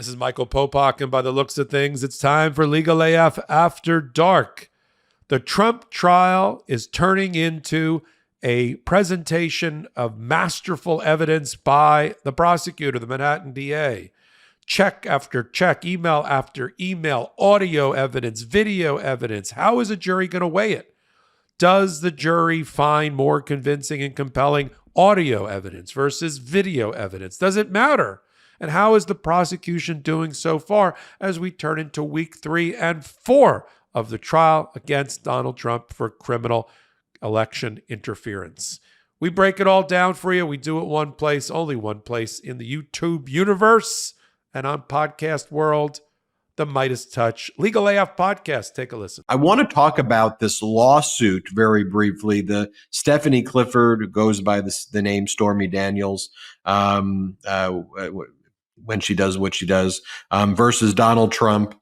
This is Michael Popok, and by the looks of things, it's time for Legal AF After Dark. The Trump trial is turning into a presentation of masterful evidence by the prosecutor, the Manhattan DA. Check after check, email after email, audio evidence, video evidence. How is a jury going to weigh it? Does the jury find more convincing and compelling audio evidence versus video evidence? Does it matter? And how is the prosecution doing so far as we turn into week 3 and 4 of the trial against Donald Trump for criminal election interference? We break it all down for you. We do it one place, only one place in the YouTube universe and on podcast world, the MeidasTouch Legal AF podcast. Take a listen. I want to talk about this lawsuit very briefly. The Stephanie Clifford, who goes by the name Stormy Daniels, when she does what she does, versus Donald Trump.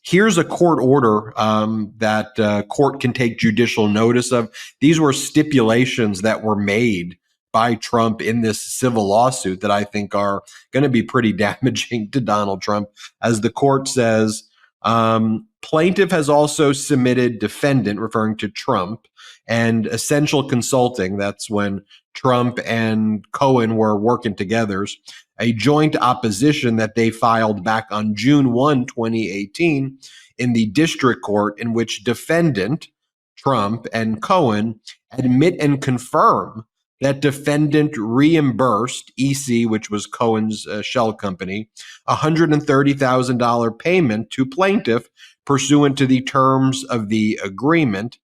Here's a court order that court can take judicial notice of. These were stipulations that were made by Trump in this civil lawsuit that I think are going to be pretty damaging to Donald Trump. As the court says, plaintiff has also submitted defendant, referring to Trump, and Essential Consulting, that's when Trump and Cohen were working together, a joint opposition that they filed back on June 1, 2018 in the district court, in which defendant, Trump, and Cohen admit and confirm that defendant reimbursed EC, which was Cohen's shell company, $130,000 payment to plaintiff pursuant to the terms of the agreement.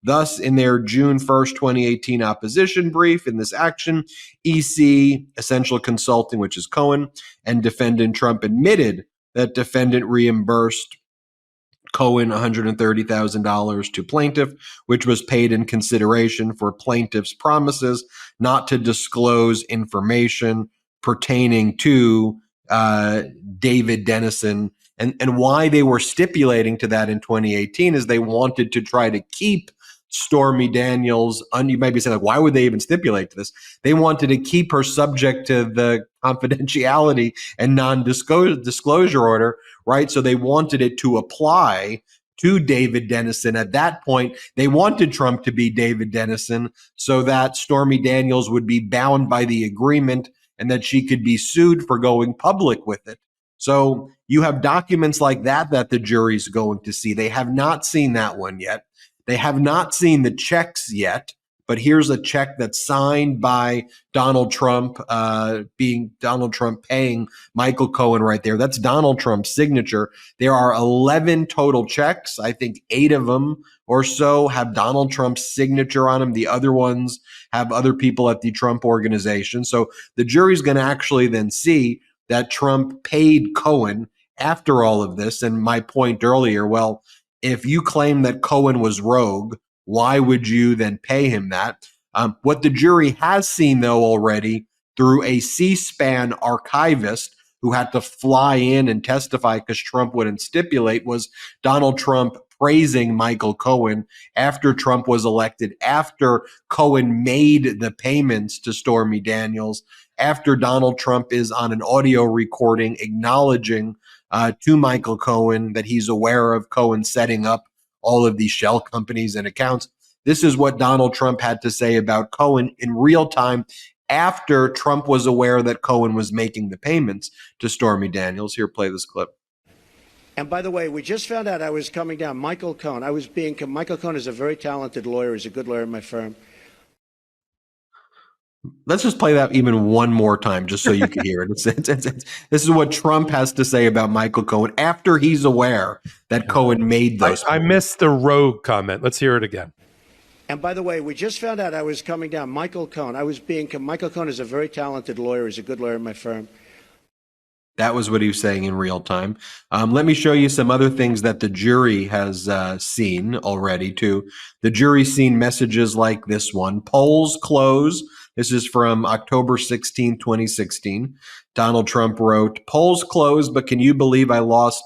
Thus, in their June 1st, 2018 opposition brief in this action, EC, Essential Consulting, which is Cohen, and defendant Trump admitted that defendant reimbursed Cohen $130,000 to plaintiff, which was paid in consideration for plaintiff's promises not to disclose information pertaining to David Dennison. And why they were stipulating to that in 2018 is they wanted to try to keep Stormy Daniels, you might be saying, like, why would they even stipulate to this? They wanted to keep her subject to the confidentiality and non-disclosure order, right? So they wanted it to apply to David Dennison. At that point, they wanted Trump to be David Dennison so that Stormy Daniels would be bound by the agreement and that she could be sued for going public with it. So you have documents like that the jury's going to see. They have not seen that one yet. They have not seen the checks yet, but here's a check that's signed by Donald Trump, being Donald Trump paying Michael Cohen right there. That's Donald Trump's signature. There are 11 total checks. I think 8 of them or so have Donald Trump's signature on them. The other ones have other people at the Trump organization. So the jury's going to actually then see that Trump paid Cohen after all of this. And my point earlier, well, if you claim that Cohen was rogue, why would you then pay him that? What the jury has seen, though, already through a C-SPAN archivist who had to fly in and testify because Trump wouldn't stipulate, was Donald Trump praising Michael Cohen after Trump was elected, after Cohen made the payments to Stormy Daniels, after Donald Trump is on an audio recording acknowledging to Michael Cohen that he's aware of Cohen setting up all of these shell companies and accounts. This is what Donald Trump had to say about Cohen in real time after Trump was aware that Cohen was making the payments to Stormy Daniels. Here, play this clip. And by the way, we just found out I was coming down. Michael Cohen. Michael Cohen is a very talented lawyer. He's a good lawyer in my firm. Let's just play that even one more time just so you can hear it. This is what Trump has to say about Michael Cohen after he's aware that Cohen made those. I missed the rogue comment. Let's hear it again. And by the way, we just found out I was coming down. Michael Cohen. Michael Cohen is a very talented lawyer. He's a good lawyer in my firm. That was what he was saying in real time. Let me show you some other things that the jury has seen already, too. The jury's seen messages like this one. Polls close. This is from October 16, 2016. Donald Trump wrote, polls closed, but can you believe I lost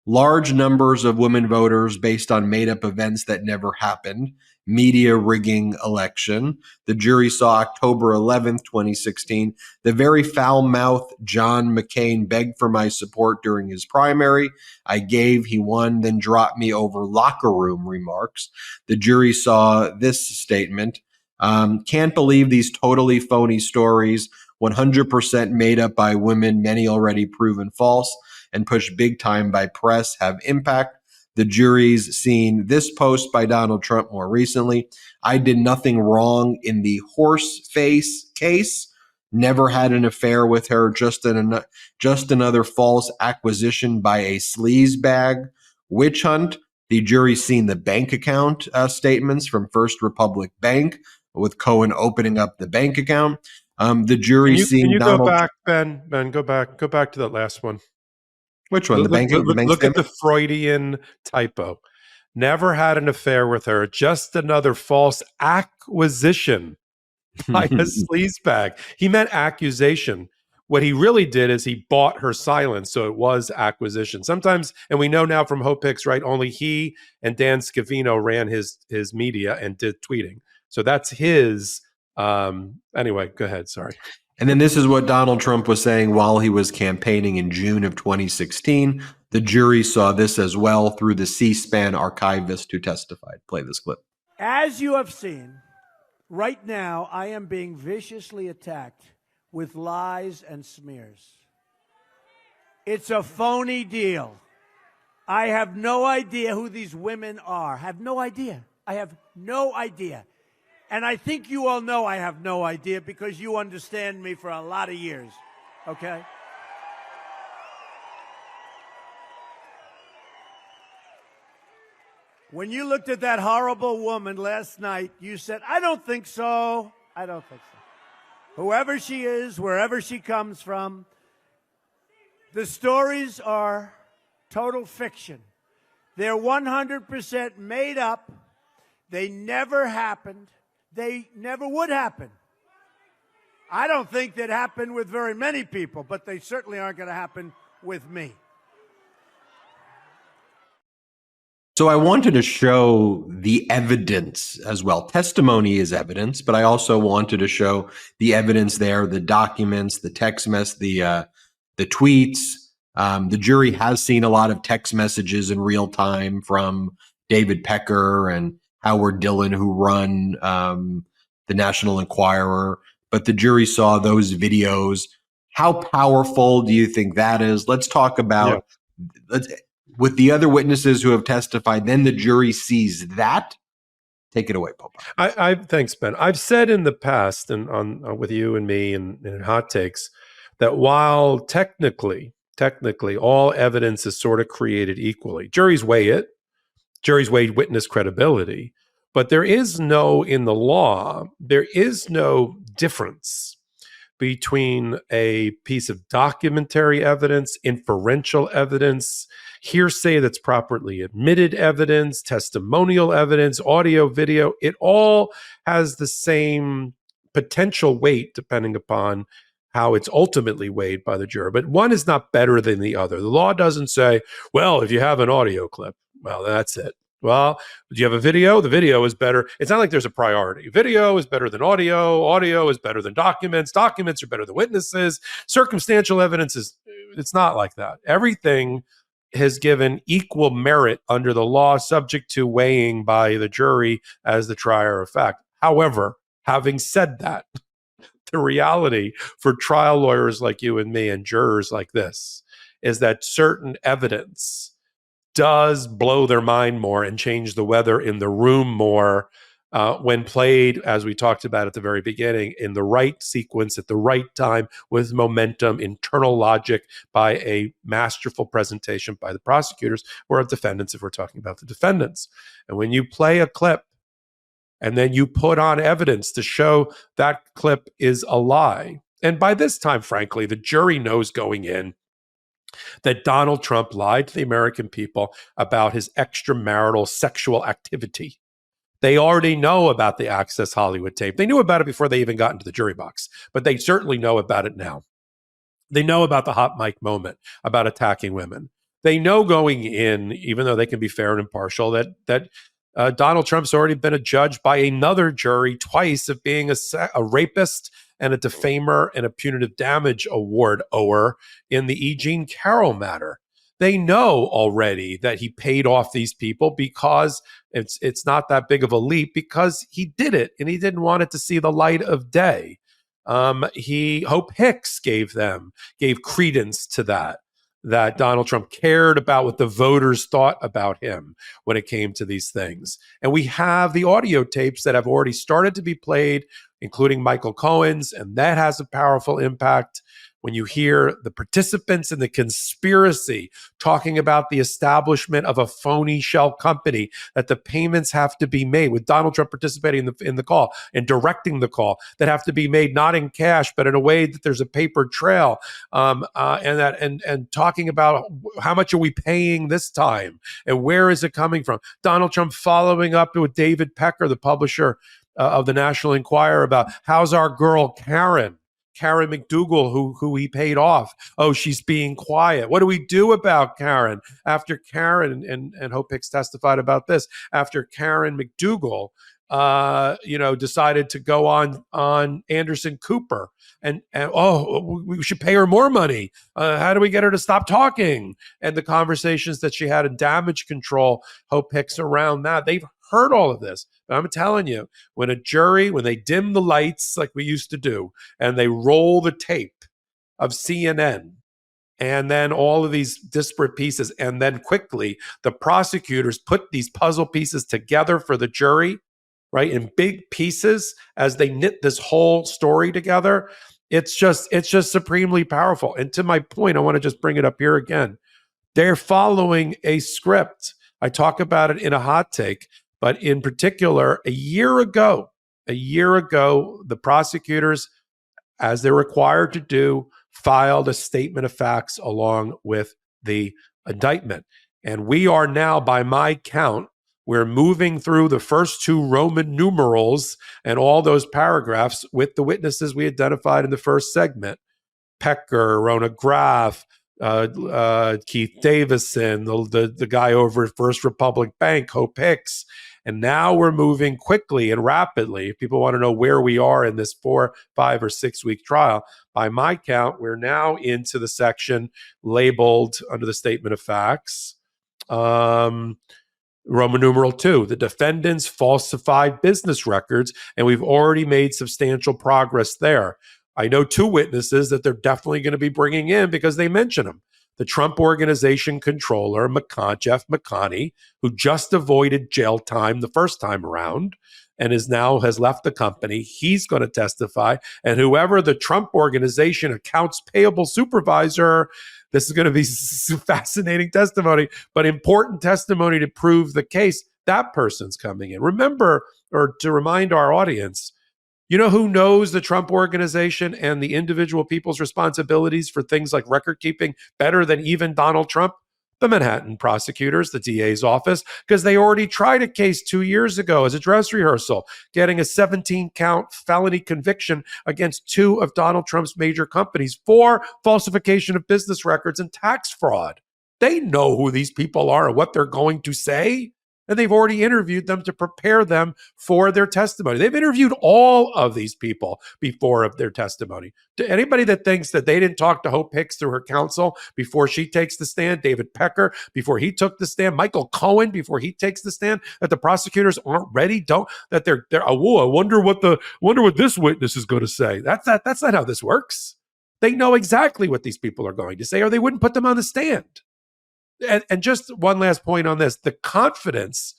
large numbers of women voters based on made-up events that never happened? media rigging election. The jury saw October 11th, 2016, the very foul-mouthed John McCain begged for my support during his primary. I gave, he won, then dropped me over locker room remarks. The jury saw this statement. Can't believe these totally phony stories, 100% made up by women, many already proven false and pushed big time by press, have impact. The jury's seen this post by Donald Trump more recently. I did nothing wrong in the horse face case. Never had an affair with her. Just another false acquisition by a sleazebag. Witch hunt. The jury's seen the bank account statements from First Republic Bank, with Cohen opening up the bank account. The jury's seen Can you Donald. Go back, Ben? Ben, go back to that last one. Which one? Look at the Freudian typo. Never had an affair with her. Just another false acquisition by a sleazebag. He meant accusation. What he really did is he bought her silence, so it was acquisition. Sometimes, and we know now from Hope Hicks, right? Only he and Dan Scavino ran his media and did tweeting. So that's his. Anyway, go ahead. Sorry. And then this is what Donald Trump was saying while he was campaigning in June of 2016. The jury saw this as well through the C-SPAN archivist who testified. Play this clip. As you have seen, right now I am being viciously attacked with lies and smears. It's a phony deal. I have no idea who these women are. Have no idea. I have no idea. And I think you all know I have no idea because you understand me for a lot of years, okay? When you looked at that horrible woman last night, you said, I don't think so. I don't think so. Whoever she is, wherever she comes from, the stories are total fiction. They're 100% made up. They never happened. They never would happen. I don't think that happened with very many people, but they certainly aren't going to happen with me. So I wanted to show the evidence as well. Testimony is evidence, but I also wanted to show the evidence there, the documents, the text the tweets. The jury has seen a lot of text messages in real time from David Pecker and Howard Dillon, who run the National Enquirer. But the jury saw those videos. How powerful do you think that is? Let's talk about with the other witnesses who have testified. Then the jury sees that. Take it away, Popok. Thanks, Ben. I've said in the past, and on with you and me and in hot takes, that while technically all evidence is sort of created equally, juries weigh it. Juries weigh witness credibility, but there is no, in the law, there is no difference between a piece of documentary evidence, inferential evidence, hearsay that's properly admitted evidence, testimonial evidence, audio, video. It all has the same potential weight depending upon how it's ultimately weighed by the juror. But one is not better than the other. The law doesn't say, well, if you have an audio clip, well, that's it. Well, do you have a video? The video is better. It's not like there's a priority. Video is better than audio. Audio is better than documents. Documents are better than witnesses. Circumstantial evidence it's not like that. Everything has given equal merit under the law, subject to weighing by the jury as the trier of fact. However, having said that, the reality for trial lawyers like you and me and jurors like this is that certain evidence does blow their mind more and change the weather in the room more when played, as we talked about at the very beginning, in the right sequence, at the right time, with momentum, internal logic, by a masterful presentation by the prosecutors or of defendants, if we're talking about the defendants. And when you play a clip and then you put on evidence to show that clip is a lie, and by this time, frankly, the jury knows going in that Donald Trump lied to the American people about his extramarital sexual activity. They already know about the Access Hollywood tape. They knew about it before they even got into the jury box, but they certainly know about it now. They know about the hot mic moment, about attacking women. They know going in, even though they can be fair and impartial, that Donald Trump's already been adjudged by another jury twice of being a rapist and a defamer and a punitive damage award ower in the E. Jean Carroll matter. They know already that he paid off these people because it's not that big of a leap, because he did it and he didn't want it to see the light of day. Hope Hicks gave credence to that Donald Trump cared about what the voters thought about him when it came to these things. And we have the audio tapes that have already started to be played, including Michael Cohen's, and that has a powerful impact. When you hear the participants in the conspiracy talking about the establishment of a phony shell company, that the payments have to be made, with Donald Trump participating in the call and directing the call, that have to be made not in cash, but in a way that there's a paper trail, and talking about how much are we paying this time and where is it coming from. Donald Trump following up with David Pecker, the publisher of the National Enquirer, about how's our girl Karen McDougal, who he paid off. Oh, she's being quiet. What do we do about Karen? After Karen, and Hope Hicks testified about this, after Karen McDougal, decided to go on Anderson Cooper, and we should pay her more money. How do we get her to stop talking? And the conversations that she had in damage control, Hope Hicks around that. They've heard all of this. But I'm telling you, when they dim the lights like we used to do, and they roll the tape of CNN, and then all of these disparate pieces, and then quickly the prosecutors put these puzzle pieces together for the jury, right, in big pieces as they knit this whole story together, it's just supremely powerful. And to my point, I want to just bring it up here again. They're following a script. I talk about it in a hot take. But in particular, a year ago, the prosecutors, as they're required to do, filed a statement of facts along with the indictment. And we are now, by my count, we're moving through the first two Roman numerals and all those paragraphs with the witnesses we identified in the first segment: Pecker, Rona Graff, Keith Davison, the guy over at First Republic Bank, Hope Hicks. And now we're moving quickly and rapidly. If people want to know where we are in this 4, 5, or 6 week trial, by my count, we're now into the section labeled under the statement of facts, Roman numeral 2, the defendant's falsified business records, and we've already made substantial progress there. I know 2 witnesses that they're definitely going to be bringing in because they mention them. The Trump Organization controller, Jeff McConney, who just avoided jail time the first time around and has left the company. He's going to testify. And whoever the Trump Organization accounts payable supervisor, this is going to be fascinating testimony, but important testimony to prove the case. That person's coming in. Remember, or to remind our audience, you know who knows the Trump Organization and the individual people's responsibilities for things like record keeping better than even Donald Trump? The Manhattan prosecutors, the DA's office, because they already tried a case 2 years ago as a dress rehearsal, getting a 17-count felony conviction against 2 of Donald Trump's major companies for falsification of business records and tax fraud. They know who these people are and what they're going to say. And they've already interviewed them to prepare them for their testimony. They've interviewed all of these people before of their testimony. To anybody that thinks that they didn't talk to Hope Hicks through her counsel before she takes the stand, David Pecker before he took the stand, Michael Cohen before he takes the stand, that the prosecutors aren't ready, I wonder what this witness is going to say. That's not how this works. They know exactly what these people are going to say, or they wouldn't put them on the stand. And just one last point on this, the confidence,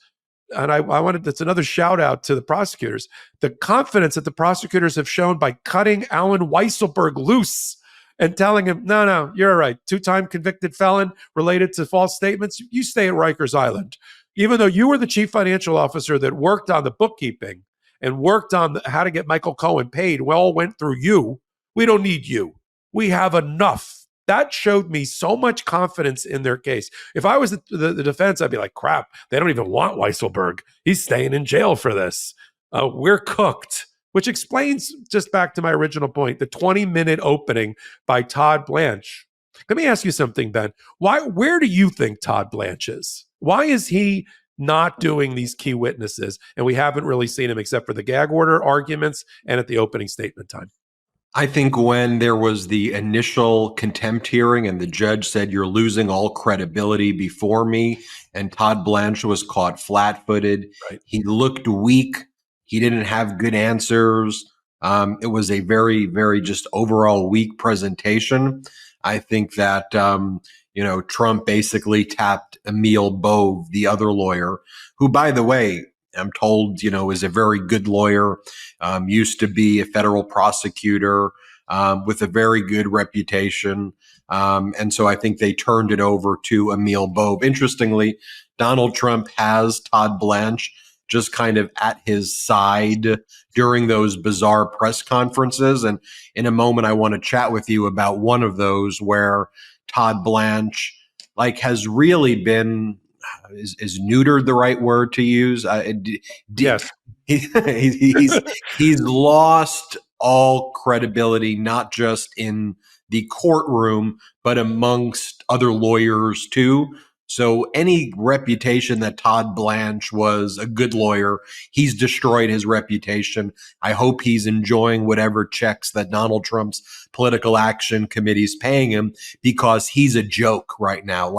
and I wanted, that's another shout out to the prosecutors, the confidence that the prosecutors have shown by cutting Alan Weisselberg loose and telling him, no, you're all right, 2-time convicted felon related to false statements, you stay at Rikers Island. Even though you were the chief financial officer that worked on the bookkeeping and worked on how to get Michael Cohen paid, we all went through you. We don't need you. We have enough. That showed me so much confidence in their case. If I was the defense, I'd be like, crap, they don't even want Weisselberg. He's staying in jail for this. We're cooked, which explains, just back to my original point, the 20-minute opening by Todd Blanche. Let me ask you something, Ben. Where do you think Todd Blanche is? Why is he not doing these key witnesses. And we haven't really seen him except for the gag order arguments and at the opening statement time. I think when there was the initial contempt hearing and the judge said, you're losing all credibility before me, and Todd Blanche was caught flat-footed, Right. He looked weak. He didn't have good answers. It was a very, very just overall weak presentation. I think that, Trump basically tapped Emil Bove, the other lawyer, who, by the way, I'm told, is a very good lawyer, used to be a federal prosecutor with a very good reputation. And so I think they turned it over to Emil Bove. Interestingly, Donald Trump has Todd Blanche just kind of at his side during those bizarre press conferences. And in a moment, I want to chat with you about one of those where Todd Blanche has really been, is neutered the right word to use? Yes. He's lost all credibility, not just in the courtroom, but amongst other lawyers too. So any reputation that Todd Blanche was a good lawyer, he's destroyed his reputation. I hope he's enjoying whatever checks that Donald Trump's political action committee is paying him, because he's a joke right now.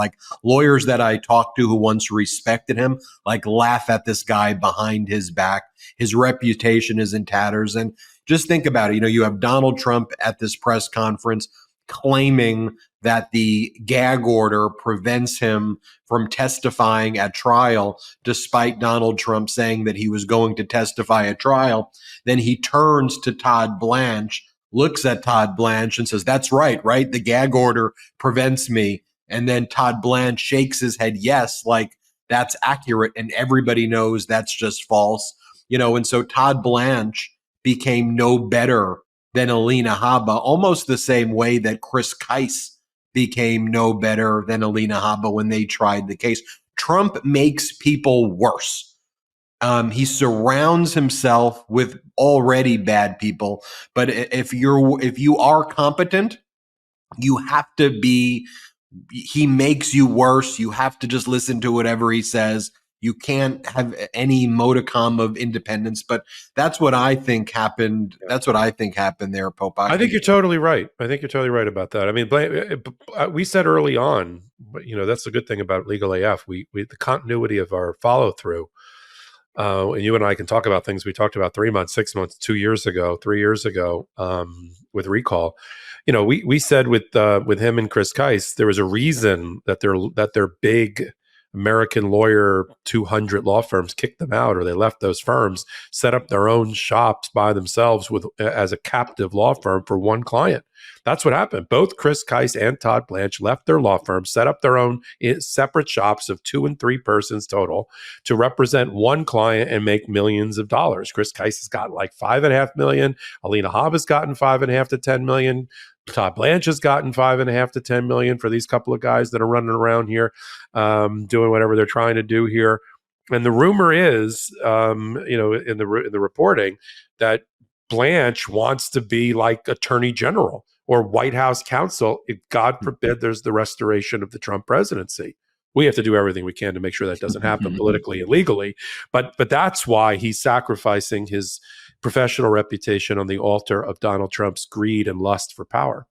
Lawyers that I talked to who once respected him, laugh at this guy behind his back. His reputation is in tatters. And just think about it. You have Donald Trump at this press conference claiming that the gag order prevents him from testifying at trial, despite Donald Trump saying that he was going to testify at trial. Then he turns to Todd Blanche, looks at Todd Blanche and says, that's right? The gag order prevents me. And then Todd Blanche shakes his head, yes, that's accurate. And everybody knows that's just false. And so Todd Blanche became no better than Alina Habba, almost the same way that Chris Kise became no better than Alina Habba when they tried the case. Trump makes people worse. He surrounds himself with already bad people. But if you are competent, you have to be. He makes you worse. You have to just listen to whatever he says. You can't have any modicum of independence. But that's what I think happened. That's what I think happened there, Popok. I think you're totally right. I think you're totally right about that. I mean, we said early on, that's the good thing about Legal AF. We the continuity of our follow through. And you and I can talk about things we talked about 3 months, 6 months, 2 years ago, 3 years ago, with recall. We said with him and Chris Kise, there was a reason that their big American lawyer 200 law firms kicked them out, or they left those firms, set up their own shops by themselves as a captive law firm for one client. That's what happened. Both Chris Kise and Todd Blanche left their law firms, set up their own separate shops of 2 and 3 persons total to represent one client and make millions of dollars. Chris Kise has gotten $5.5 million. Alina Habba's gotten $5.5 to $10 million. Todd Blanche has gotten $5.5 to $10 million for these couple of guys that are running around here, doing whatever they're trying to do here. And the rumor is, in the reporting, that Blanche wants to be like Attorney General or White House counsel if, God forbid, there's the restoration of the Trump presidency. We have to do everything we can to make sure that doesn't happen politically and legally. But that's why he's sacrificing his professional reputation on the altar of Donald Trump's greed and lust for power.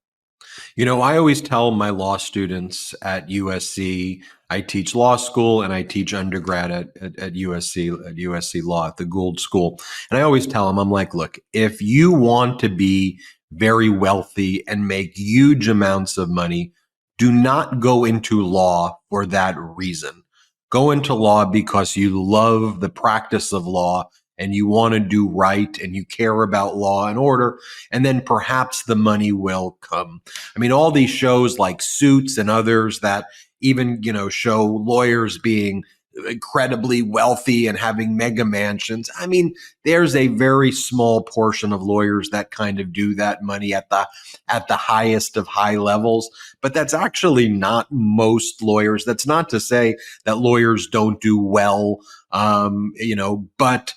I always tell my law students at USC, I teach law school and I teach undergrad at USC Law at the Gould School. And I always tell them, I'm like, look, if you want to be very wealthy and make huge amounts of money, do not go into law for that reason. Go into law because you love the practice of law and you want to do right and you care about law and order, and then perhaps the money will come. I mean, all these shows like Suits and others that even, show lawyers being incredibly wealthy and having mega mansions. I mean, there's a very small portion of lawyers that kind of do that money at the highest of high levels, but that's actually not most lawyers. That's not to say that lawyers don't do well, but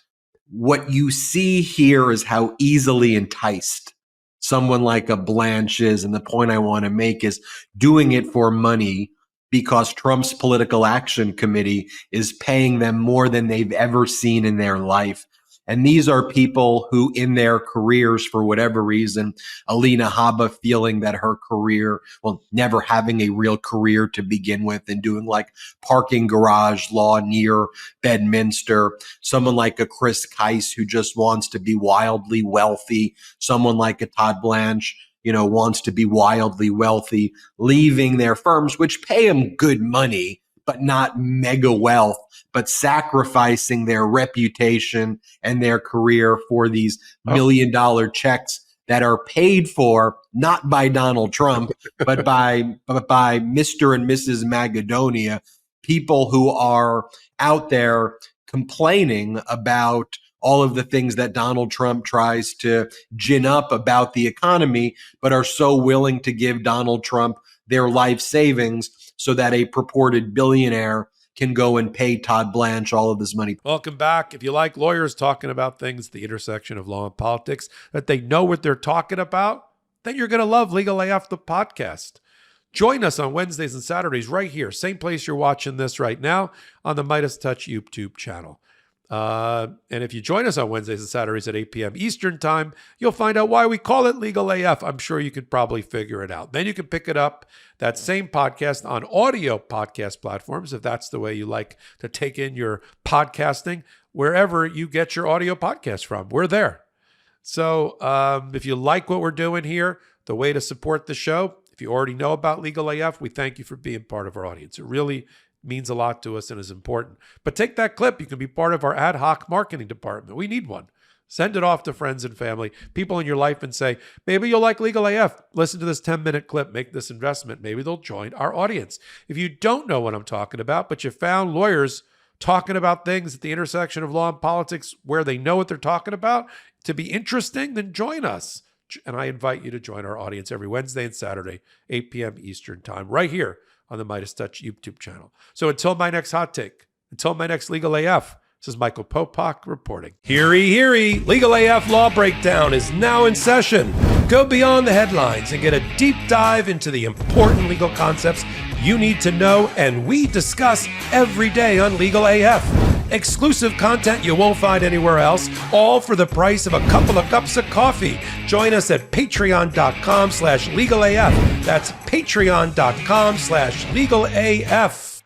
what you see here is how easily enticed someone like a Blanche is. And the point I want to make is doing it for money because Trump's political action committee is paying them more than they've ever seen in their life. And these are people who, in their careers, for whatever reason, Alina Habba feeling that her career, well, never having a real career to begin with and doing like parking garage law near Bedminster, someone like a Chris Keiss who just wants to be wildly wealthy, someone like a Todd Blanche, wants to be wildly wealthy, leaving their firms, which pay them good money, but not mega wealth, but sacrificing their reputation and their career for these $1 million checks that are paid for not by Donald Trump, but by Mr. and Mrs. Macedonia, people who are out there complaining about all of the things that Donald Trump tries to gin up about the economy, but are so willing to give Donald Trump their life savings so that a purported billionaire can go and pay Todd Blanche all of this money. Welcome back. If you like lawyers talking about things, the intersection of law and politics, that they know what they're talking about, then you're going to love Legal AF, the podcast. Join us on Wednesdays and Saturdays right here, same place you're watching this right now, on the MeidasTouch YouTube channel. And if you join us on Wednesdays and Saturdays at 8 p.m. Eastern time, you'll find out why we call it Legal AF. I'm sure you could probably figure it out. Then you can pick it up, that same podcast, on audio podcast platforms, if that's the way you like to take in your podcasting, wherever you get your audio podcast from. We're there. So if you like what we're doing here, the way to support the show, if you already know about Legal AF, we thank you for being part of our audience. It really means a lot to us and is important. But take that clip. You can be part of our ad hoc marketing department. We need one. Send it off to friends and family, people in your life, and say, maybe you'll like Legal AF. Listen to this 10-minute clip. Make this investment. Maybe they'll join our audience. If you don't know what I'm talking about, but you found lawyers talking about things at the intersection of law and politics where they know what they're talking about to be interesting, then join us. And I invite you to join our audience every Wednesday and Saturday, 8 p.m. Eastern time, right here on the MeidasTouch YouTube channel. So until my next hot take, until my next Legal AF, this is Michael Popok reporting. Heary, heary, Legal AF Law Breakdown is now in session. Go beyond the headlines and get a deep dive into the important legal concepts you need to know, and we discuss every day on Legal AF. Exclusive content you won't find anywhere else, all for the price of a couple of cups of coffee. Join us at patreon.com/legalaf. That's patreon.com/legalaf.